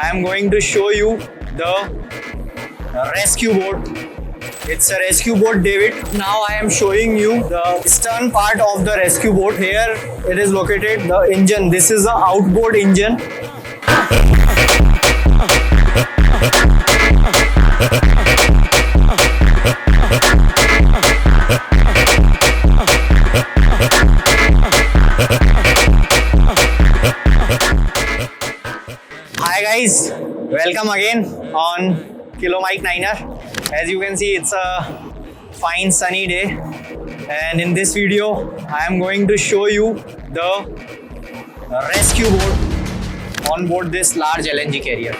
I am going to show you the rescue boat. It's a rescue boat, David. Now I am showing you the stern part of the rescue boat. Here it is located, the engine. This is the outboard engine. Hi guys, welcome again on Kilo Mike Niner. As you can see, it's a fine sunny day, and in this video I am going to show you the rescue boat on board this large LNG carrier.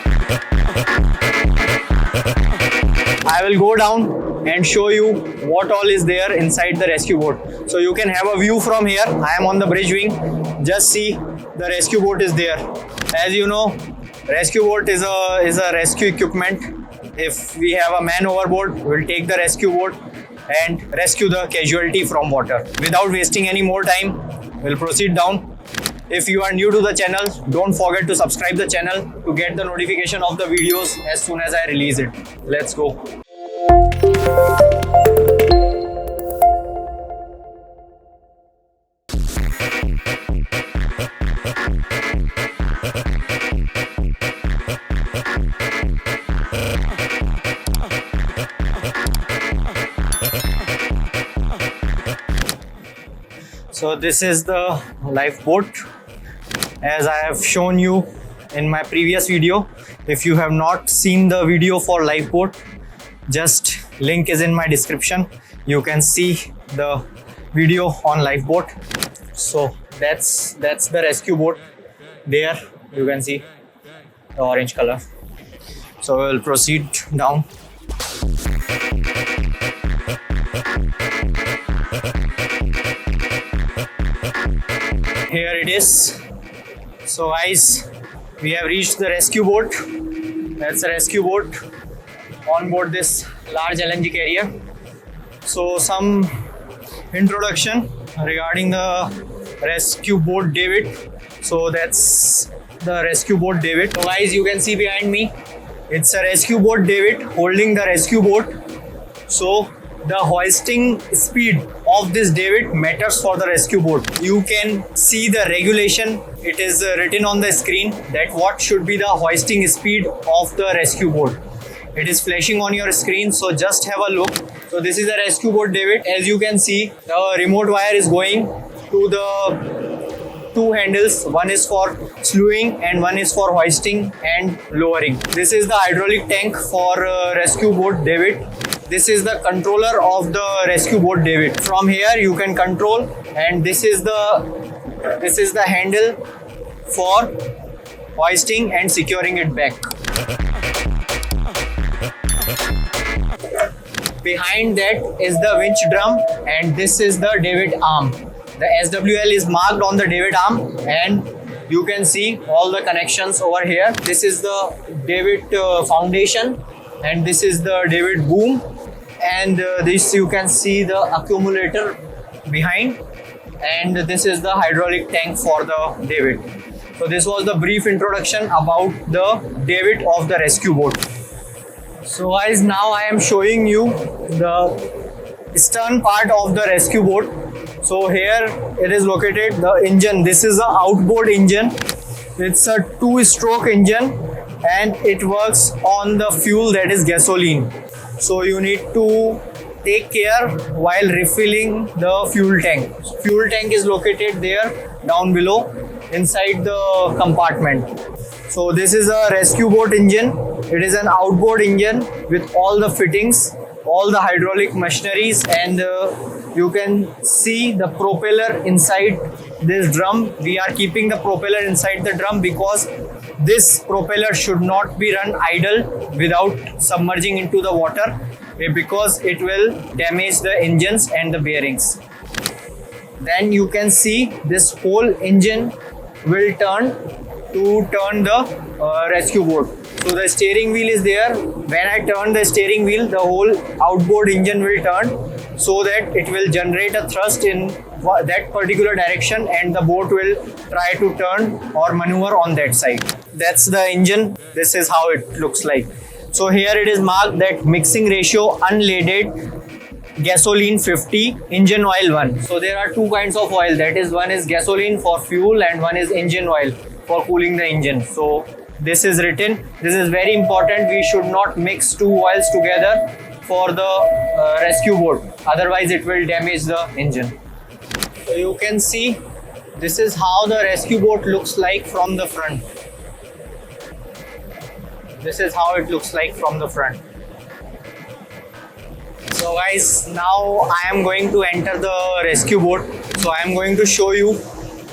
I will go down and show you what all is there inside the rescue boat. So you can have a view from here. I am on the bridge wing. Just see, the rescue boat is there. As you know, rescue boat is a rescue equipment. If we have a man overboard, we'll take the rescue boat and rescue the casualty from water. Without wasting any more time, we'll proceed down. If you are new to the channel, don't forget to subscribe the channel to get the notification of the videos as soon as I release it. Let's go. So this is the lifeboat, as I have shown you in my previous video. If you have not seen the video for lifeboat, just link is in my description. You can see the video on lifeboat. So that's the rescue boat. There you can see the orange color. So we'll proceed down. Here it is. So guys, we have reached the rescue boat. That's a rescue boat on board this large LNG carrier. So some introduction regarding the rescue boat David. So that's the rescue boat David. So guys, you can see behind me, it's a rescue boat David holding the rescue boat. So the hoisting speed of this David matters for the rescue boat. You can see the regulation. It is written on the screen that what should be the hoisting speed of the rescue boat. It is flashing on your screen, so just have a look. So this is a rescue boat David. As you can see, the remote wire is going to the two handles. One is for slewing and one is for hoisting and lowering. This is the hydraulic tank for rescue boat David. This is the controller of the rescue boat David. From here you can control, and this is the handle for hoisting and securing it back. Behind that is the winch drum, and this is the David arm. The SWL is marked on the David arm, and you can see all the connections over here. This is the David foundation, and this is the David boom, and this you can see the accumulator behind, and this is the hydraulic tank for the David. So this was the brief introduction about the David of the rescue boat. So guys, now I am showing you the stern part of the rescue boat. So here it is located, the engine. This is the outboard engine. It's a 2-stroke engine, and it works on the fuel, that is gasoline. So you need to take care while refilling the fuel tank. Fuel tank is located there down below inside the compartment. So this is a rescue boat engine. It is an outboard engine with all the fittings, all the hydraulic machineries, and you can see the propeller inside this drum. We are keeping the propeller inside the drum because this propeller should not be run idle without submerging into the water, because it will damage the engines and the bearings. Then you can see this whole engine will turn the rescue boat. So the steering wheel is there. When I turn the steering wheel, the whole outboard engine will turn, so that it will generate a thrust in that particular direction, and the boat will try to turn or maneuver on that side. that's the engine. This is how it looks like. So here it is marked that mixing ratio unleaded gasoline 50, engine oil 1. So there are two kinds of oil. That is, one is gasoline for fuel and one is engine oil for cooling the engine. So this is written. This is very important. We should not mix two oils together for the rescue boat. Otherwise it will damage the engine. So you can see this is how the rescue boat looks like from the front. This is how it looks like from the front. So guys, now I am going to enter the rescue boat. So I am going to show you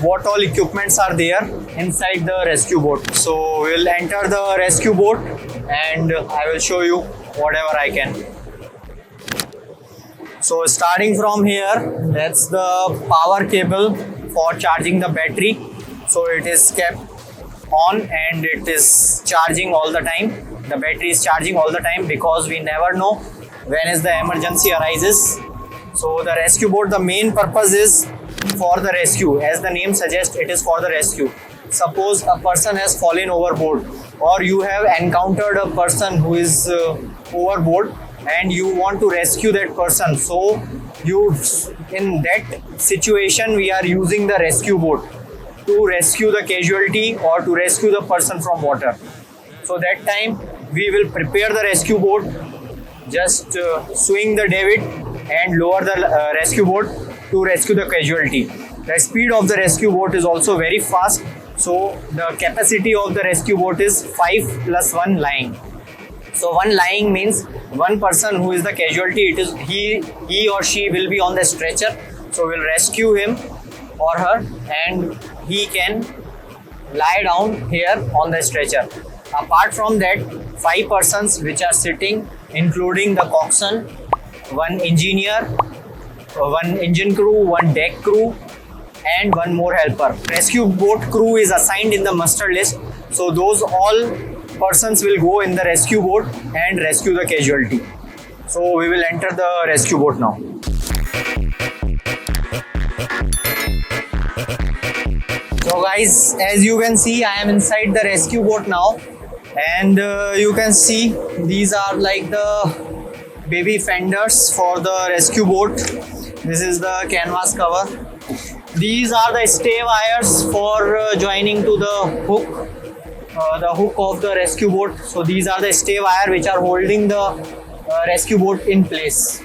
what all equipments are there inside the rescue boat. So we'll enter the rescue boat and I will show you whatever I can. So starting from here, that's the power cable for charging the battery. So it is kept on and it is charging all the time. The battery is charging all the time because we never know when is the emergency arises. So the rescue boat, the main purpose is for the rescue. As the name suggests, it is for the rescue. Suppose a person has fallen overboard or you have encountered a person who is overboard and you want to rescue that person. So in that situation, we are using the rescue boat to rescue the casualty or to rescue the person from water. So that time we will prepare the rescue boat, just swing the davit and lower the rescue boat to rescue the casualty. The speed of the rescue boat is also very fast. So the capacity of the rescue boat is 5 plus 1 lying. So one lying means one person who is the casualty. It is he or she will be on the stretcher. So we'll rescue him or her and he can lie down here on the stretcher. Apart from that, 5 persons which are sitting, including the coxswain, one engineer, one engine crew, one deck crew, and one more helper. Rescue boat crew is assigned in the muster list. So those all persons will go in the rescue boat and rescue the casualty. So we will enter the rescue boat now. So guys, as you can see, I am inside the rescue boat now, and you can see these are like the baby fenders for the rescue boat. This is the canvas cover. These are the stay wires for joining to the hook of the rescue boat. So these are the stay wire which are holding the rescue boat in place.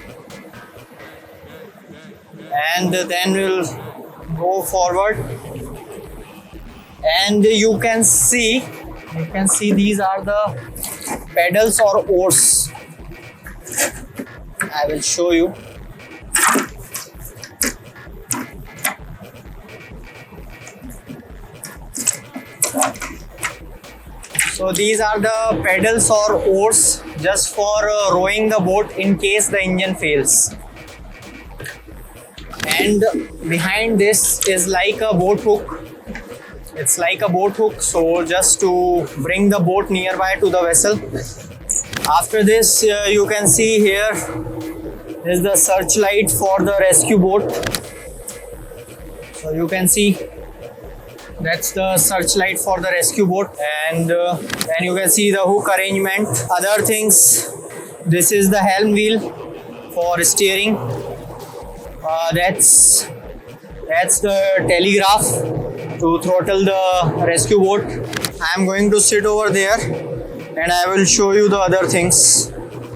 And then we'll go forward. And you can see these are the pedals or oars. I will show you. So these are the pedals or oars just for rowing the boat in case the engine fails. And behind this is like a boat hook. It's like a boat hook, so just to bring the boat nearby to the vessel. After this, you can see here is the searchlight for the rescue boat. So you can see that's the searchlight for the rescue boat, and then you can see the hook arrangement. Other things, this is the helm wheel for steering. That's the telegraph to throttle the rescue boat. I am going to sit over there and I will show you the other things,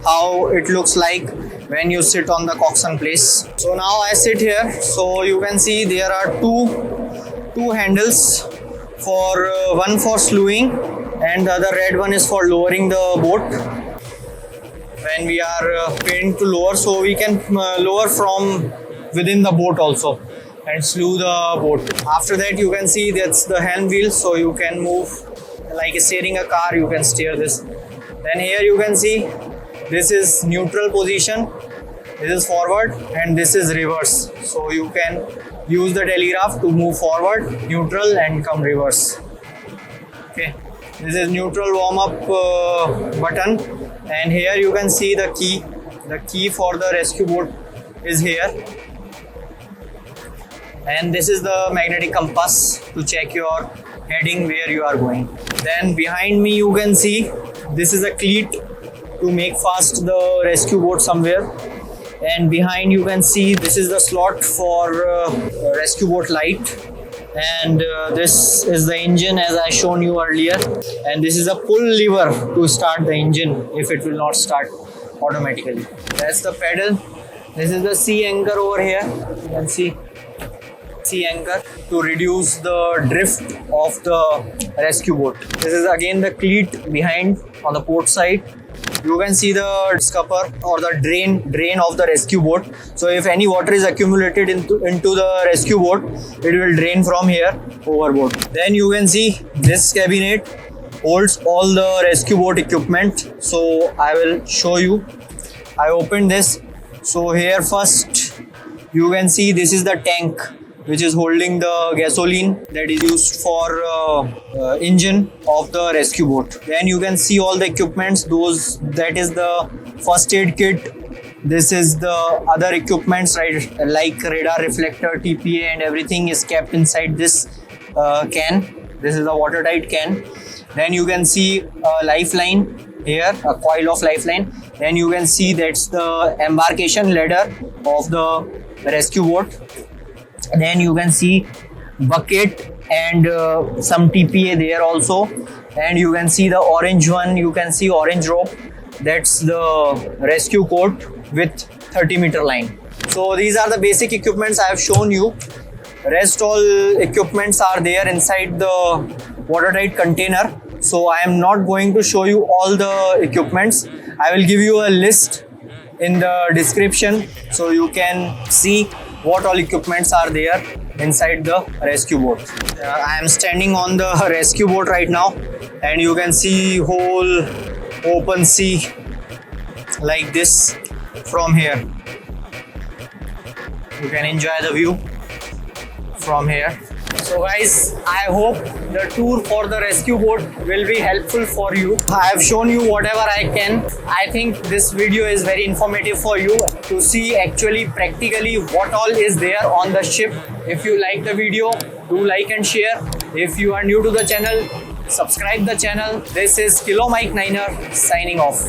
how it looks like when you sit on the coxswain place. So now I sit here, so you can see there are two handles, for one for slewing and the other red one is for lowering the boat. When we are paid to lower, so we can lower from within the boat also and slew the boat. After that, you can see that's the helm wheel, so you can move like steering a car, you can steer this. Then here you can see this is neutral position, this is forward and this is reverse. So you can use the telegraph to move forward, neutral and come reverse. Okay, this is neutral warm up button, and here you can see the key. The key for the rescue boat is here. And this is the magnetic compass to check your heading where you are going. Then behind me you can see this is a cleat to make fast the rescue boat somewhere. And behind you can see this is the slot for rescue boat light. And this is the engine as I shown you earlier. And this is a pull lever to start the engine if it will not start automatically. That's the pedal. This is the sea anchor over here. You can see sea anchor to reduce the drift of the rescue boat. This is again the cleat behind on the port side. You can see the scupper or the drain of the rescue boat. So if any water is accumulated into the rescue boat, it will drain from here overboard. Then you can see this cabinet holds all the rescue boat equipment. So I will show you. I opened this. So here first you can see this is the tank which is holding the gasoline that is used for engine of the rescue boat. Then you can see all the equipments. That is the first aid kit. This is the other equipments, right, like radar reflector, TPA, and everything is kept inside this can. This is a watertight can. Then you can see a lifeline here, a coil of lifeline. Then you can see that's the embarkation ladder of the rescue boat. Then you can see bucket and some TPA there also. And you can see the orange one, you can see orange rope. That's the rescue coat with 30-meter line. So these are the basic equipments I have shown you. Rest all equipments are there inside the watertight container. So I am not going to show you all the equipments. I will give you a list in the description so you can see what all equipments are there inside the rescue boat. I am standing on the rescue boat right now, and you can see whole open sea like this from here. You can enjoy the view from here. So guys, I hope the tour for the rescue boat will be helpful for you. I have shown you whatever I can. I think this video is very informative for you to see actually practically what all is there on the ship. If you like the video, do like and share. If you are new to the channel, subscribe the channel. This is Kilo Mike Niner signing off.